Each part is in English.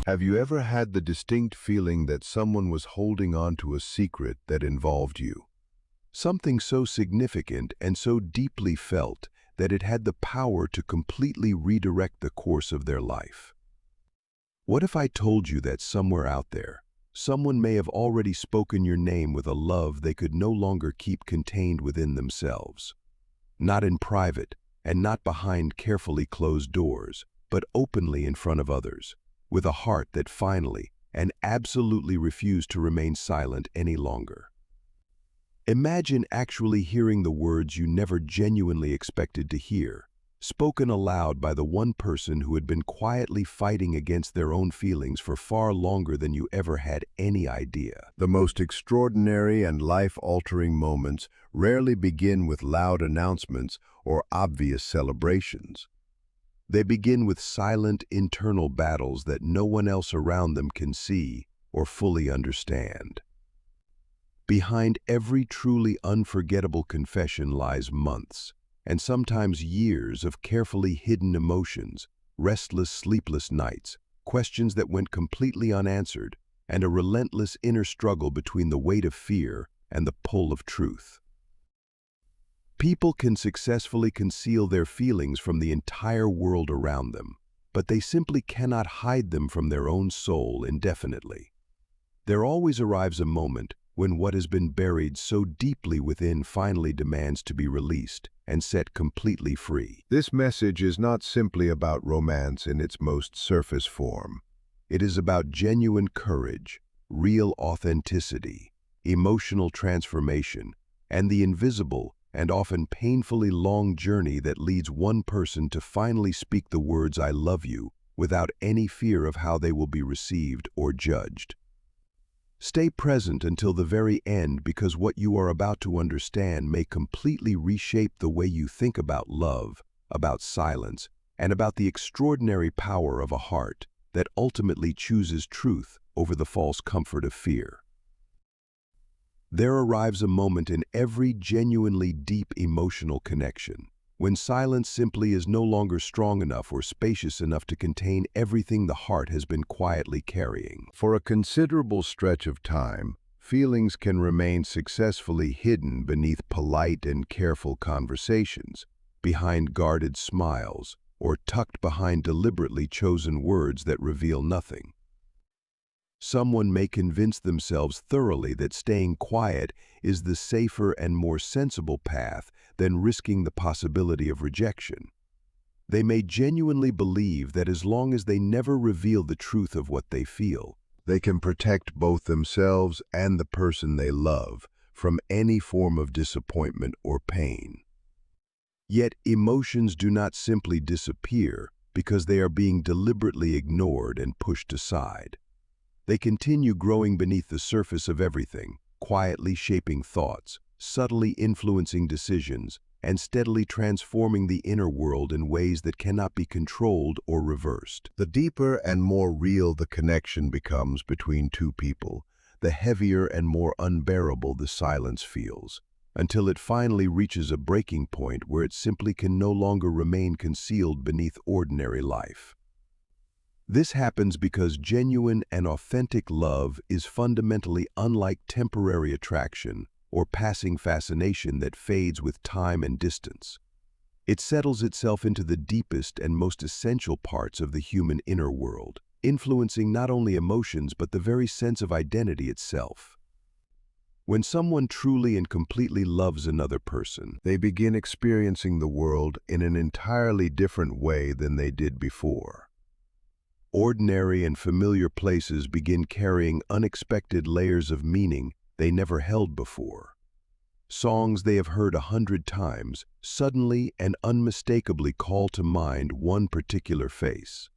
Have you ever had the distinct feeling that someone was holding on to a secret that involved you? Something so significant and so deeply felt that it had the power to completely redirect the course of their life. What if I told you that somewhere out there, someone may have already spoken your name with a love they could no longer keep contained within themselves? Not in private and not behind carefully closed doors, but openly in front of others, with a heart that finally and absolutely refused to remain silent any longer. Imagine actually hearing the words you never genuinely expected to hear, spoken aloud by the one person who had been quietly fighting against their own feelings for far longer than you ever had any idea. The most extraordinary and life-altering moments rarely begin with loud announcements or obvious celebrations. They begin with silent internal battles that no one else around them can see or fully understand. Behind every truly unforgettable confession lies months, and sometimes years of carefully hidden emotions, restless, sleepless nights, questions that went completely unanswered, and a relentless inner struggle between the weight of fear and the pull of truth. People can successfully conceal their feelings from the entire world around them, but they simply cannot hide them from their own soul indefinitely. There always arrives a moment when what has been buried so deeply within finally demands to be released and set completely free. This message is not simply about romance in its most surface form. It is about genuine courage, real authenticity, emotional transformation, and the invisible and often painfully long journey that leads one person to finally speak the words "I love you" without any fear of how they will be received or judged. Stay present until the very end, because what you are about to understand may completely reshape the way you think about love, about silence, and about the extraordinary power of a heart that ultimately chooses truth over the false comfort of fear. There arrives a moment in every genuinely deep emotional connection when silence simply is no longer strong enough or spacious enough to contain everything the heart has been quietly carrying. For a considerable stretch of time, feelings can remain successfully hidden beneath polite and careful conversations, behind guarded smiles, or tucked behind deliberately chosen words that reveal nothing. Someone may convince themselves thoroughly that staying quiet is the safer and more sensible path than risking the possibility of rejection. They may genuinely believe that as long as they never reveal the truth of what they feel, they can protect both themselves and the person they love from any form of disappointment or pain. Yet emotions do not simply disappear because they are being deliberately ignored and pushed aside. They continue growing beneath the surface of everything, quietly shaping thoughts, subtly influencing decisions, and steadily transforming the inner world in ways that cannot be controlled or reversed. The deeper and more real the connection becomes between two people, the heavier and more unbearable the silence feels, until it finally reaches a breaking point where it simply can no longer remain concealed beneath ordinary life. This happens because genuine and authentic love is fundamentally unlike temporary attraction or passing fascination that fades with time and distance. It settles itself into the deepest and most essential parts of the human inner world, influencing not only emotions but the very sense of identity itself. When someone truly and completely loves another person, they begin experiencing the world in an entirely different way than they did before. Ordinary and familiar places begin carrying unexpected layers of meaning they never held before. Songs they have heard 100 times suddenly and unmistakably call to mind one particular face.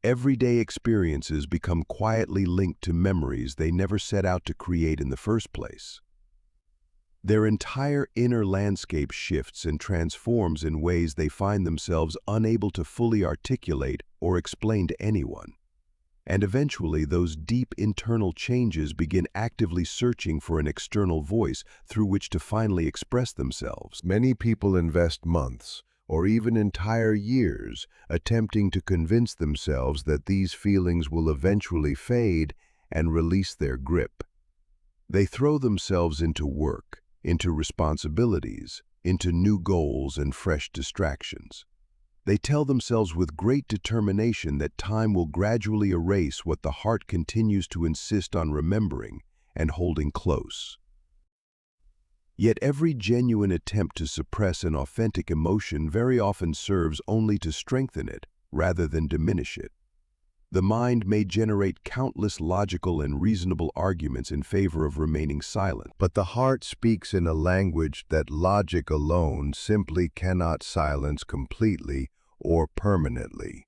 Everyday experiences become quietly linked to memories they never set out to create in the first place. Their entire inner landscape shifts and transforms in ways they find themselves unable to fully articulate or explain to anyone. And eventually, those deep internal changes begin actively searching for an external voice through which to finally express themselves. Many people invest months or even entire years, attempting to convince themselves that these feelings will eventually fade and release their grip. They throw themselves into work, into responsibilities, into new goals and fresh distractions. They tell themselves with great determination that time will gradually erase what the heart continues to insist on remembering and holding close. Yet every genuine attempt to suppress an authentic emotion very often serves only to strengthen it rather than diminish it. The mind may generate countless logical and reasonable arguments in favor of remaining silent, but the heart speaks in a language that logic alone simply cannot silence completely or permanently.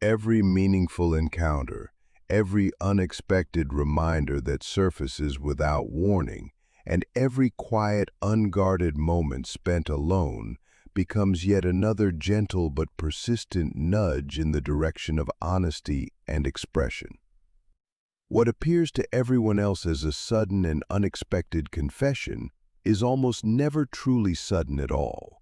Every meaningful encounter, every unexpected reminder that surfaces without warning, and every quiet, unguarded moment spent alone becomes yet another gentle but persistent nudge in the direction of honesty and expression. What appears to everyone else as a sudden and unexpected confession is almost never truly sudden at all.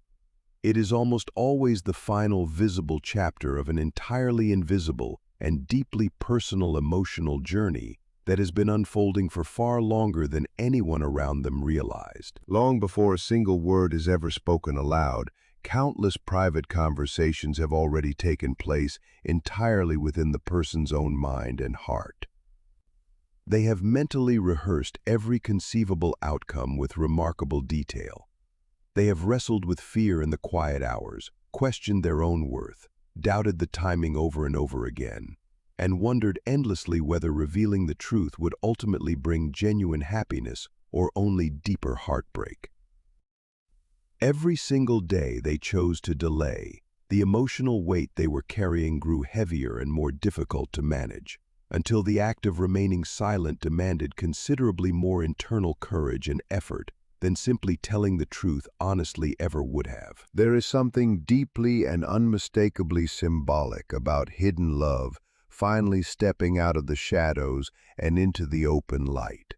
It is almost always the final visible chapter of an entirely invisible and deeply personal emotional journey that has been unfolding for far longer than anyone around them realized. Long before a single word is ever spoken aloud, countless private conversations have already taken place entirely within the person's own mind and heart. They have mentally rehearsed every conceivable outcome with remarkable detail. They have wrestled with fear in the quiet hours, questioned their own worth, doubted the timing over and over again, and wondered endlessly whether revealing the truth would ultimately bring genuine happiness or only deeper heartbreak. Every single day they chose to delay, the emotional weight they were carrying grew heavier and more difficult to manage, until the act of remaining silent demanded considerably more internal courage and effort than simply telling the truth honestly ever would have. There is something deeply and unmistakably symbolic about hidden love finally stepping out of the shadows and into the open light.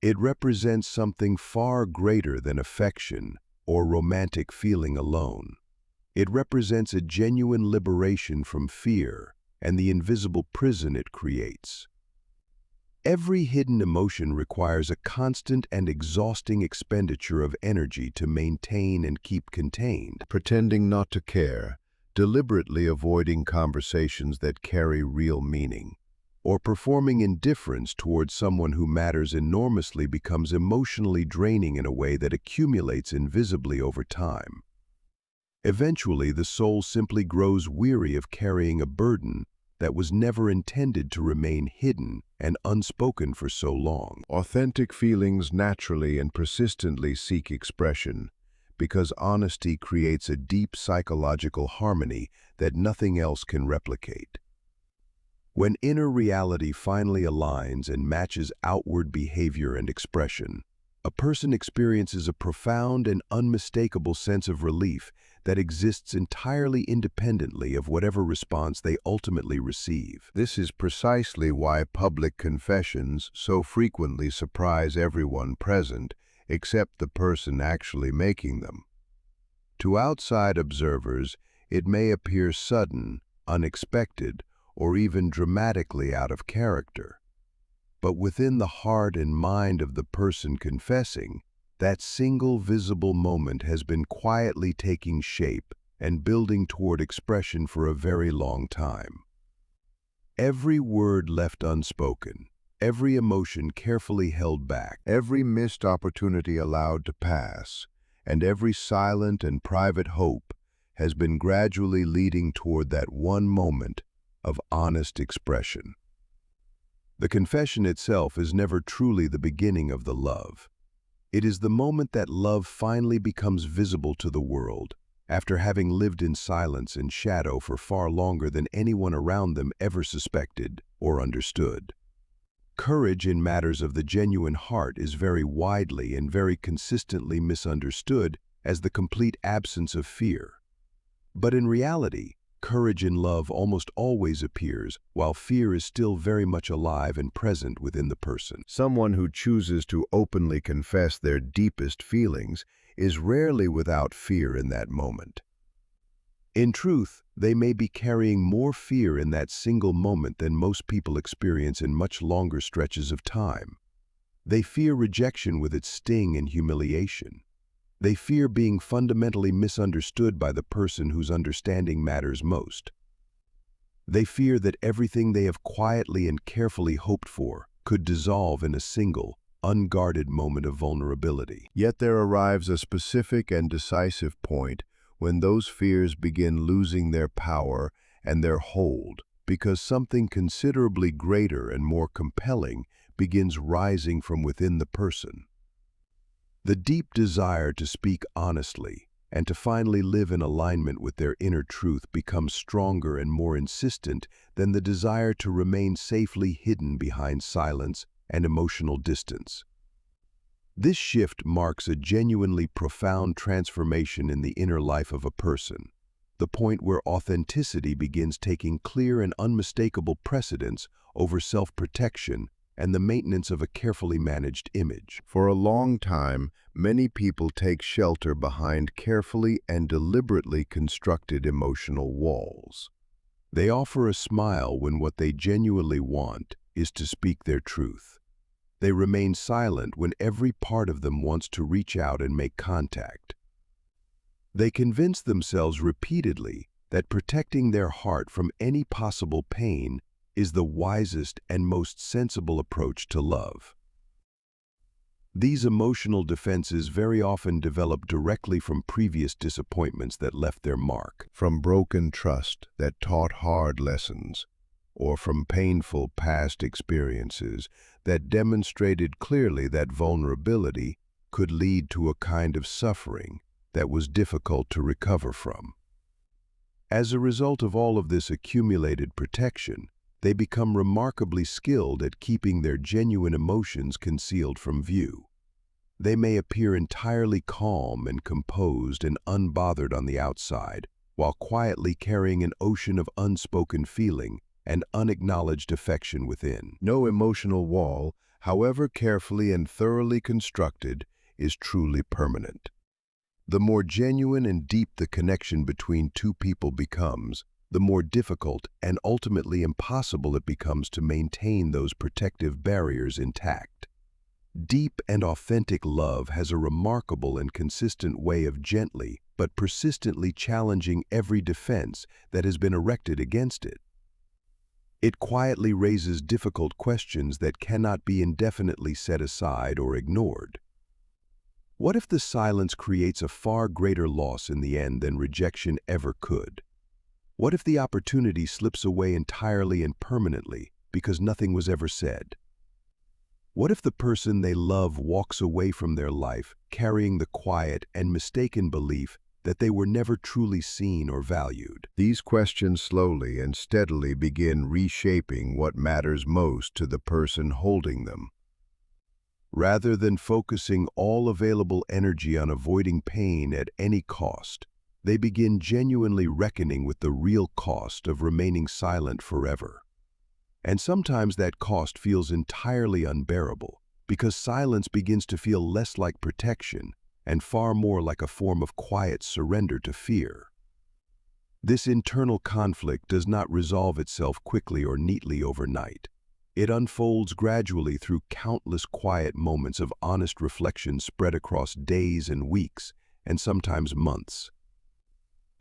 It represents something far greater than affection or romantic feeling alone. It represents a genuine liberation from fear and the invisible prison it creates. Every hidden emotion requires a constant and exhausting expenditure of energy to maintain and keep contained. Pretending not to care, deliberately avoiding conversations that carry real meaning, or performing indifference towards someone who matters enormously becomes emotionally draining in a way that accumulates invisibly over time. Eventually, the soul simply grows weary of carrying a burden that was never intended to remain hidden and unspoken for so long. Authentic feelings naturally and persistently seek expression, because honesty creates a deep psychological harmony that nothing else can replicate. When inner reality finally aligns and matches outward behavior and expression, a person experiences a profound and unmistakable sense of relief that exists entirely independently of whatever response they ultimately receive. This is precisely why public confessions so frequently surprise everyone present, except the person actually making them. To outside observers, it may appear sudden, unexpected, or even dramatically out of character. But within the heart and mind of the person confessing, that single visible moment has been quietly taking shape and building toward expression for a very long time. Every word left unspoken, every emotion carefully held back, every missed opportunity allowed to pass, and every silent and private hope has been gradually leading toward that one moment of honest expression. The confession itself is never truly the beginning of the love. It is the moment that love finally becomes visible to the world, after having lived in silence and shadow for far longer than anyone around them ever suspected or understood. Courage in matters of the genuine heart is very widely and very consistently misunderstood as the complete absence of fear. But in reality, courage in love almost always appears while fear is still very much alive and present within the person. Someone who chooses to openly confess their deepest feelings is rarely without fear in that moment. In truth, they may be carrying more fear in that single moment than most people experience in much longer stretches of time. They fear rejection with its sting and humiliation. They fear being fundamentally misunderstood by the person whose understanding matters most. They fear that everything they have quietly and carefully hoped for could dissolve in a single, unguarded moment of vulnerability. Yet there arrives a specific and decisive point when those fears begin losing their power and their hold, because something considerably greater and more compelling begins rising from within the person. The deep desire to speak honestly and to finally live in alignment with their inner truth becomes stronger and more insistent than the desire to remain safely hidden behind silence and emotional distance. This shift marks a genuinely profound transformation in the inner life of a person, the point where authenticity begins taking clear and unmistakable precedence over self-protection and the maintenance of a carefully managed image. For a long time, many people take shelter behind carefully and deliberately constructed emotional walls. They offer a smile when what they genuinely want is to speak their truth. They remain silent when every part of them wants to reach out and make contact. They convince themselves repeatedly that protecting their heart from any possible pain is the wisest and most sensible approach to love. These emotional defenses very often develop directly from previous disappointments that left their mark, from broken trust that taught hard lessons, or from painful past experiences that demonstrated clearly that vulnerability could lead to a kind of suffering that was difficult to recover from. As a result of all of this accumulated protection, they become remarkably skilled at keeping their genuine emotions concealed from view. They may appear entirely calm and composed and unbothered on the outside, while quietly carrying an ocean of unspoken feeling and unacknowledged affection within. No emotional wall, however carefully and thoroughly constructed, is truly permanent. The more genuine and deep the connection between two people becomes, the more difficult and ultimately impossible it becomes to maintain those protective barriers intact. Deep and authentic love has a remarkable and consistent way of gently but persistently challenging every defense that has been erected against it. It quietly raises difficult questions that cannot be indefinitely set aside or ignored. What if the silence creates a far greater loss in the end than rejection ever could? What if the opportunity slips away entirely and permanently because nothing was ever said? What if the person they love walks away from their life carrying the quiet and mistaken belief that they were never truly seen or valued? These questions slowly and steadily begin reshaping what matters most to the person holding them. Rather than focusing all available energy on avoiding pain at any cost, they begin genuinely reckoning with the real cost of remaining silent forever. And sometimes that cost feels entirely unbearable, because silence begins to feel less like protection and far more like a form of quiet surrender to fear. This internal conflict does not resolve itself quickly or neatly overnight. It unfolds gradually through countless quiet moments of honest reflection spread across days and weeks, and sometimes months.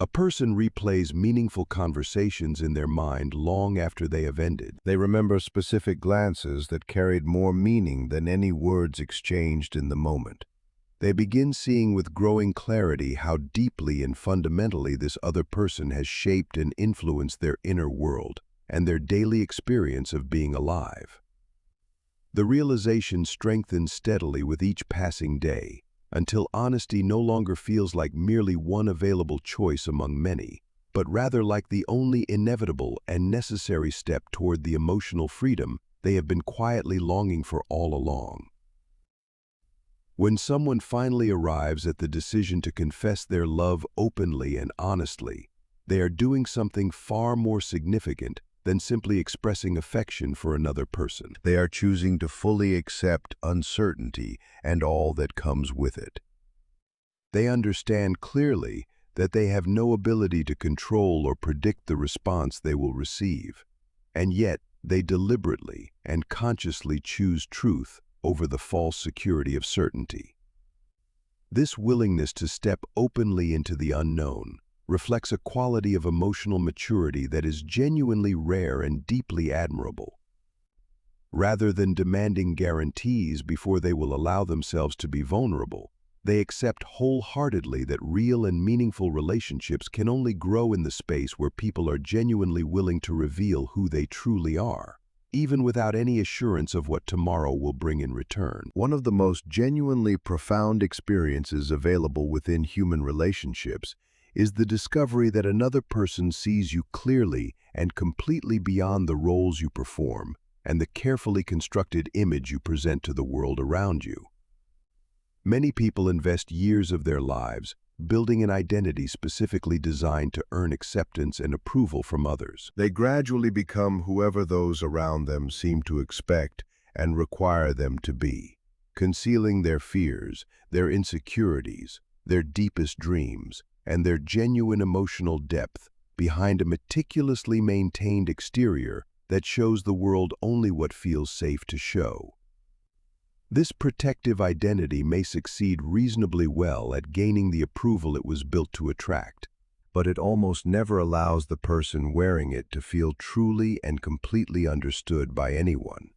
A person replays meaningful conversations in their mind long after they have ended. They remember specific glances that carried more meaning than any words exchanged in the moment. They begin seeing with growing clarity how deeply and fundamentally this other person has shaped and influenced their inner world and their daily experience of being alive. The realization strengthens steadily with each passing day, until honesty no longer feels like merely one available choice among many, but rather like the only inevitable and necessary step toward the emotional freedom they have been quietly longing for all along. When someone finally arrives at the decision to confess their love openly and honestly, they are doing something far more significant than simply expressing affection for another person. They are choosing to fully accept uncertainty and all that comes with it. They understand clearly that they have no ability to control or predict the response they will receive, and yet they deliberately and consciously choose truth over the false security of certainty. This willingness to step openly into the unknown reflects a quality of emotional maturity that is genuinely rare and deeply admirable. Rather than demanding guarantees before they will allow themselves to be vulnerable, they accept wholeheartedly that real and meaningful relationships can only grow in the space where people are genuinely willing to reveal who they truly are, even without any assurance of what tomorrow will bring in return. One of the most genuinely profound experiences available within human relationships is the discovery that another person sees you clearly and completely beyond the roles you perform and the carefully constructed image you present to the world around you. Many people invest years of their lives building an identity specifically designed to earn acceptance and approval from others. They gradually become whoever those around them seem to expect and require them to be, concealing their fears, their insecurities, their deepest dreams, and their genuine emotional depth behind a meticulously maintained exterior that shows the world only what feels safe to show. This protective identity may succeed reasonably well at gaining the approval it was built to attract, but it almost never allows the person wearing it to feel truly and completely understood by anyone.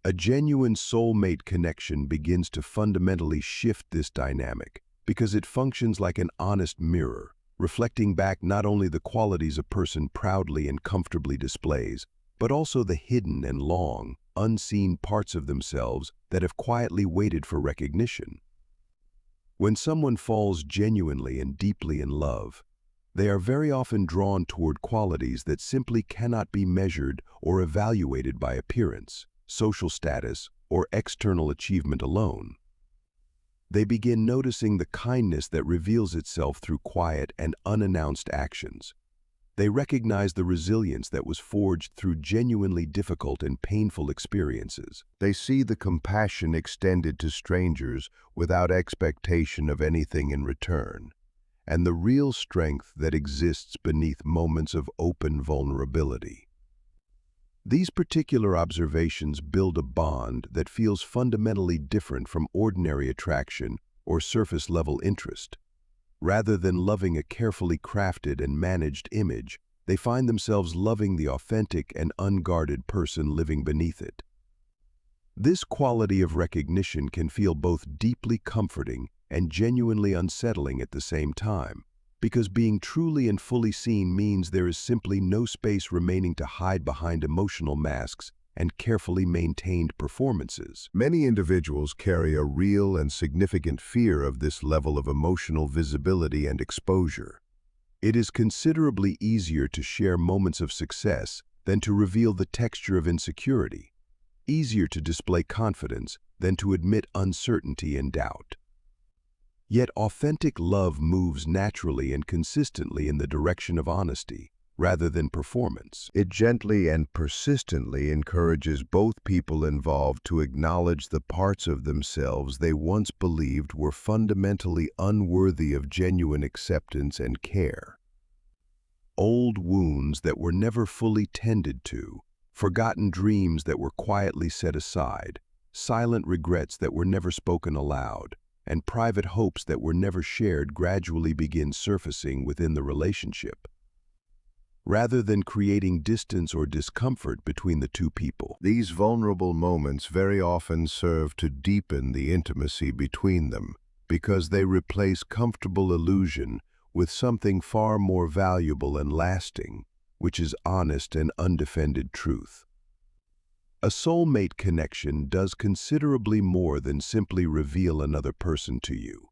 A genuine soulmate connection begins to fundamentally shift this dynamic because it functions like an honest mirror, reflecting back not only the qualities a person proudly and comfortably displays, but also the hidden and long, unseen parts of themselves that have quietly waited for recognition. When someone falls genuinely and deeply in love, they are very often drawn toward qualities that simply cannot be measured or evaluated by appearance, social status, or external achievement alone. They begin noticing the kindness that reveals itself through quiet and unannounced actions. They recognize the resilience that was forged through genuinely difficult and painful experiences. They see the compassion extended to strangers without expectation of anything in return, and the real strength that exists beneath moments of open vulnerability. These particular observations build a bond that feels fundamentally different from ordinary attraction or surface-level interest. Rather than loving a carefully crafted and managed image, they find themselves loving the authentic and unguarded person living beneath it. This quality of recognition can feel both deeply comforting and genuinely unsettling at the same time, because being truly and fully seen means there is simply no space remaining to hide behind emotional masks and carefully maintained performances. Many individuals carry a real and significant fear of this level of emotional visibility and exposure. It is considerably easier to share moments of success than to reveal the texture of insecurity, easier to display confidence than to admit uncertainty and doubt. Yet authentic love moves naturally and consistently in the direction of honesty, rather than performance. It gently and persistently encourages both people involved to acknowledge the parts of themselves they once believed were fundamentally unworthy of genuine acceptance and care. Old wounds that were never fully tended to, forgotten dreams that were quietly set aside, silent regrets that were never spoken aloud, and private hopes that were never shared gradually begin surfacing within the relationship. Rather than creating distance or discomfort between the two people, these vulnerable moments very often serve to deepen the intimacy between them because they replace comfortable illusion with something far more valuable and lasting, which is honest and undefended truth. A soulmate connection does considerably more than simply reveal another person to you.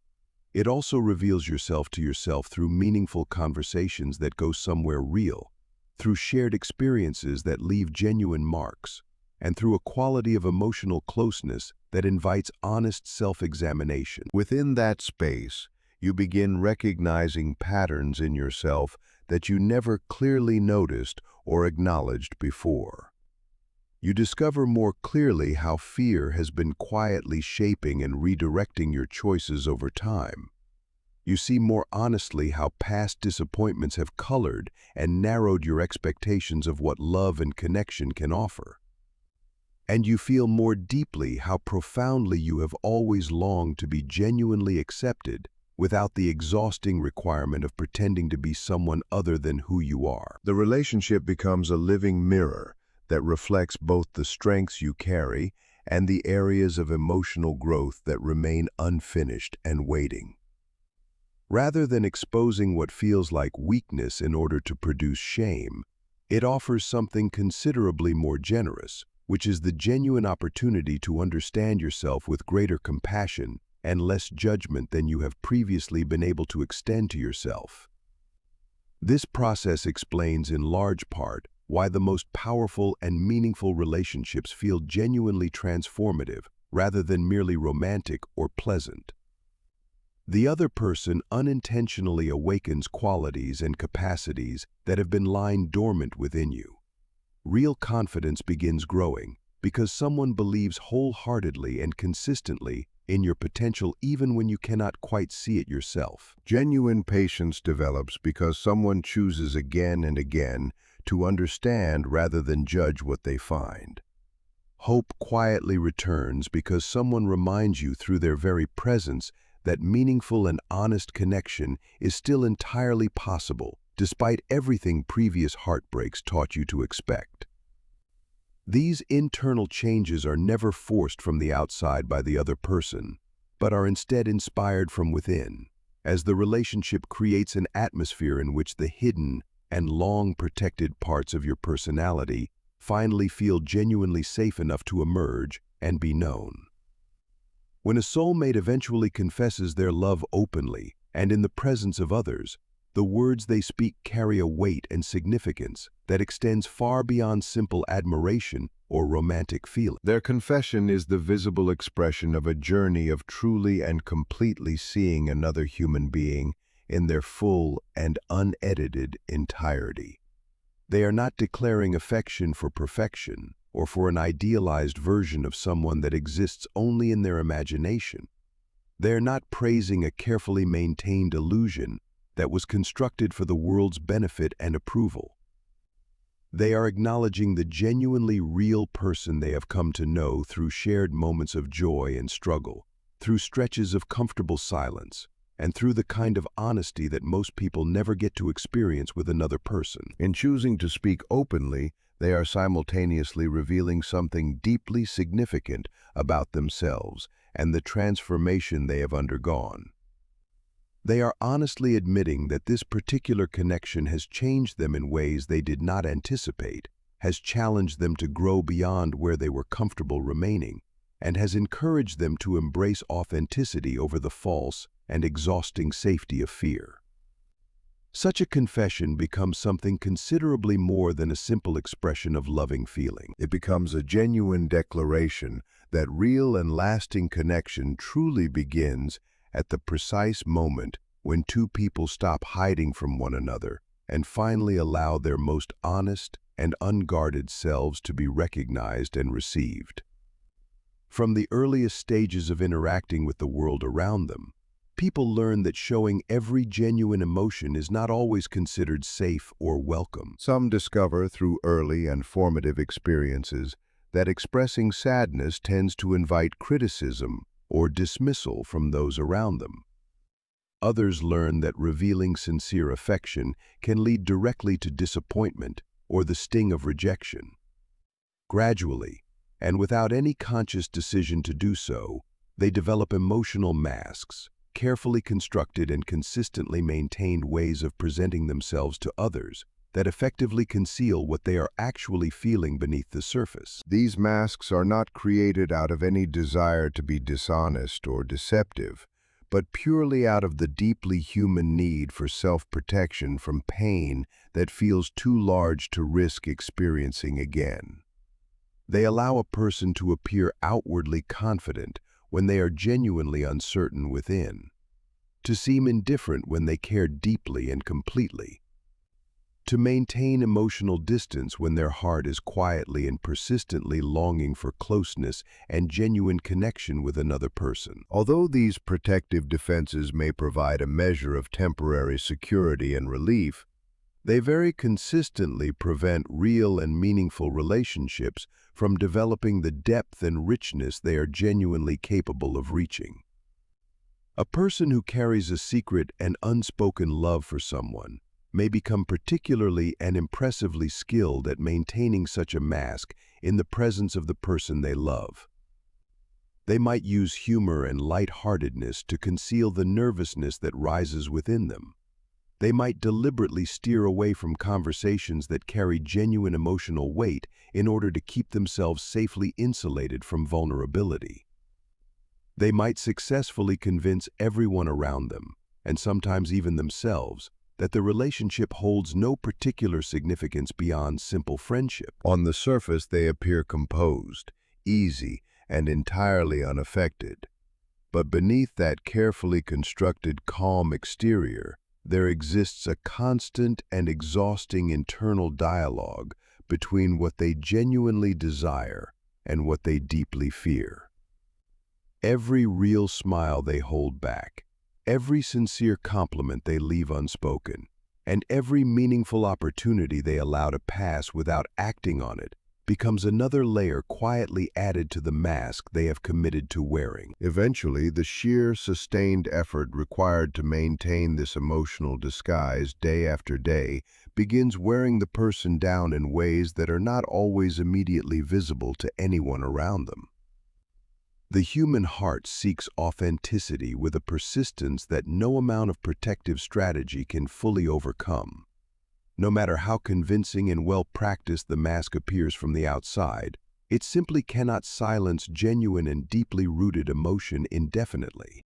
It also reveals yourself to yourself through meaningful conversations that go somewhere real, through shared experiences that leave genuine marks, and through a quality of emotional closeness that invites honest self-examination. Within that space, you begin recognizing patterns in yourself that you never clearly noticed or acknowledged before. You discover more clearly how fear has been quietly shaping and redirecting your choices over time, You see more honestly how past disappointments have colored and narrowed your expectations of what love and connection can offer. And you feel more deeply how profoundly you have always longed to be genuinely accepted without the exhausting requirement of pretending to be someone other than who you are. The relationship becomes a living mirror that reflects both the strengths you carry and the areas of emotional growth that remain unfinished and waiting. Rather than exposing what feels like weakness in order to produce shame, it offers something considerably more generous, which is the genuine opportunity to understand yourself with greater compassion and less judgment than you have previously been able to extend to yourself. This process explains in large part why the most powerful and meaningful relationships feel genuinely transformative rather than merely romantic or pleasant. The other person unintentionally awakens qualities and capacities that have been lying dormant within you. Real confidence begins growing because someone believes wholeheartedly and consistently in your potential even when you cannot quite see it yourself. Genuine patience develops because someone chooses again and again to understand rather than judge what they find. Hope quietly returns because someone reminds you through their very presence that meaningful and honest connection is still entirely possible, despite everything previous heartbreaks taught you to expect. These internal changes are never forced from the outside by the other person, but are instead inspired from within, as the relationship creates an atmosphere in which the hidden and long-protected parts of your personality finally feel genuinely safe enough to emerge and be known. When a soulmate eventually confesses their love openly and in the presence of others, the words they speak carry a weight and significance that extends far beyond simple admiration or romantic feeling. Their confession is the visible expression of a journey of truly and completely seeing another human being in their full and unedited entirety. They are not declaring affection for perfection or for an idealized version of someone that exists only in their imagination. They are not praising a carefully maintained illusion that was constructed for the world's benefit and approval. They are acknowledging the genuinely real person they have come to know through shared moments of joy and struggle, through stretches of comfortable silence, and through the kind of honesty that most people never get to experience with another person. In choosing to speak openly, they are simultaneously revealing something deeply significant about themselves and the transformation they have undergone. They are honestly admitting that this particular connection has changed them in ways they did not anticipate, has challenged them to grow beyond where they were comfortable remaining, and has encouraged them to embrace authenticity over the false and exhausting safety of fear. Such a confession becomes something considerably more than a simple expression of loving feeling. It becomes a genuine declaration that real and lasting connection truly begins at the precise moment when two people stop hiding from one another and finally allow their most honest and unguarded selves to be recognized and received. From the earliest stages of interacting with the world around them, people learn that showing every genuine emotion is not always considered safe or welcome. Some discover through early and formative experiences that expressing sadness tends to invite criticism or dismissal from those around them. Others learn that revealing sincere affection can lead directly to disappointment or the sting of rejection. Gradually, and without any conscious decision to do so, they develop emotional masks, carefully constructed and consistently maintained ways of presenting themselves to others that effectively conceal what they are actually feeling beneath the surface. These masks are not created out of any desire to be dishonest or deceptive, but purely out of the deeply human need for self-protection from pain that feels too large to risk experiencing again. They allow a person to appear outwardly confident when they are genuinely uncertain within, to seem indifferent when they care deeply and completely, to maintain emotional distance when their heart is quietly and persistently longing for closeness and genuine connection with another person. Although these protective defenses may provide a measure of temporary security and relief, they very consistently prevent real and meaningful relationships from developing the depth and richness they are genuinely capable of reaching. A person who carries a secret and unspoken love for someone may become particularly and impressively skilled at maintaining such a mask in the presence of the person they love. They might use humor and lightheartedness to conceal the nervousness that rises within them. They might deliberately steer away from conversations that carry genuine emotional weight in order to keep themselves safely insulated from vulnerability. They might successfully convince everyone around them, and sometimes even themselves, that the relationship holds no particular significance beyond simple friendship. On the surface, they appear composed, easy, and entirely unaffected. But beneath that carefully constructed, calm exterior, there exists a constant and exhausting internal dialogue between what they genuinely desire and what they deeply fear. Every real smile they hold back, every sincere compliment they leave unspoken, and every meaningful opportunity they allow to pass without acting on it becomes another layer quietly added to the mask they have committed to wearing. Eventually, the sheer, sustained effort required to maintain this emotional disguise day after day begins wearing the person down in ways that are not always immediately visible to anyone around them. The human heart seeks authenticity with a persistence that no amount of protective strategy can fully overcome. No matter how convincing and well-practiced the mask appears from the outside, it simply cannot silence genuine and deeply rooted emotion indefinitely.